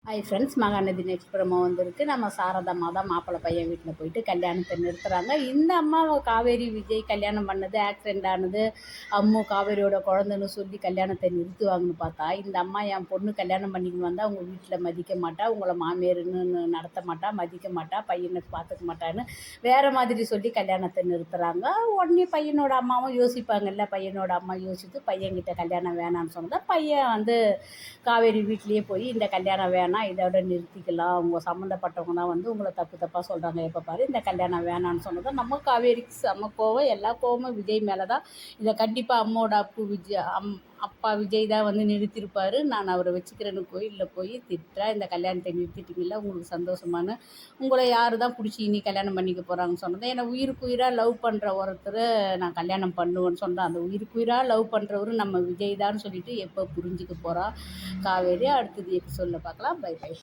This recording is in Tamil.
Hi friends, Mahanadi next promo வந்திருக்கு. நம்ம சாரதம்மா தான் மாப்பிள்ளை பையன் வீட்டில் போயிட்டு கல்யாணத்தை நிறுத்துகிறாங்க. இந்த அம்மாவை காவேரி விஜய் கல்யாணம் பண்ணது ஆக்சிடெண்ட் ஆனது, அம்மு காவேரியோட குழந்தைன்னு சொல்லி கல்யாணத்தை நிறுத்துவாங்கன்னு பார்த்தா, இந்த அம்மா என் பொண்ணு கல்யாணம் பண்ணிக்கின்னு வந்தால் அவங்க வீட்டில் மதிக்க மாட்டா, உங்களை மாமியாருன்னு நடத்த மாட்டா, மதிக்க மாட்டா, பையனை பார்த்துக்க மாட்டான்னு வேறு மாதிரி சொல்லி கல்யாணத்தை நிறுத்துகிறாங்க. உடனே பையனோட அம்மாவும் யோசிப்பாங்கல்ல, பையனோட அம்மா யோசித்து பையன்கிட்ட கல்யாணம் வேணான்னு சொன்னதை பையன் காவேரி வீட்லேயே போய் இந்த கல்யாணம் வேணாம், இதோட நிறுத்திக்கலாம், அவங்க சம்மந்தப்பட்டவங்க தான் உங்களை தப்பாக சொல்கிறாங்க, எப்போ பாரு இந்த கல்யாணம் வேணான்னு சொன்னதை நம்ம காவேரிக்கு செம்ம கோவம். எல்லா கோவமும் விஜய் மேலே தான். இதை கண்டிப்பாக அம்மோட அப்பா விஜய் தான் நிறுத்தியிருப்பார். நான் அவரை வச்சுக்கிறேன்னு கோயிலில் போய் திட்டுறா, இந்த கல்யாணத்தை நிறுத்திட்டீங்களா, உங்களுக்கு சந்தோஷமான, உங்களை யார் தான் பிடிச்சி இனி கல்யாணம் பண்ணிக்க போகிறாங்கன்னு சொன்னதை, என்னை உயிருக்கு உயிராக லவ் பண்ணுற ஒருத்தர் நான் கல்யாணம் பண்ணுவேன்னு சொன்னேன். அந்த உயிருக்கு உயிராக லவ் பண்ணுறவர் நம்ம விஜய் தான் சொல்லிட்டு எப்போ புரிஞ்சுக்க போகிறா காவேரி. அடுத்தது சொல்ல பார்க்கலாம். Bye by.